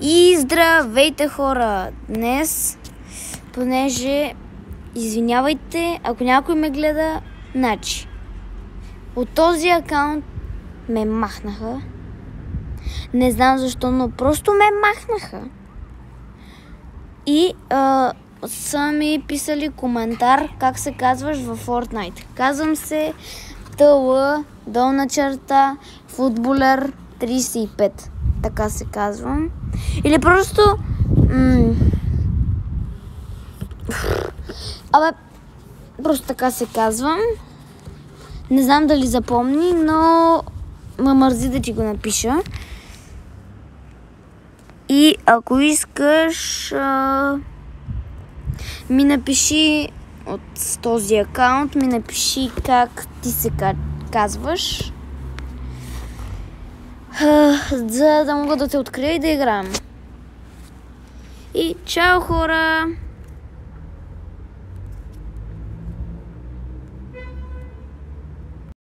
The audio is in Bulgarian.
И здравейте, хора! Днес, понеже, извинявайте, ако някой ме гледа, значи, от този акаунт ме махнаха. Не знам защо, но просто ме махнаха. И са ми писали коментар как се казваш във Fortnite. Казвам се ТЛ_, футболер 35. Така се казвам. Или просто... просто така се казвам. Не знам дали запомни, но ме мързи да ти го напиша. И ако искаш, ми напиши от този акаунт, ми напиши как ти се казваш, за да мога да те открия и да играем. И чао, хора!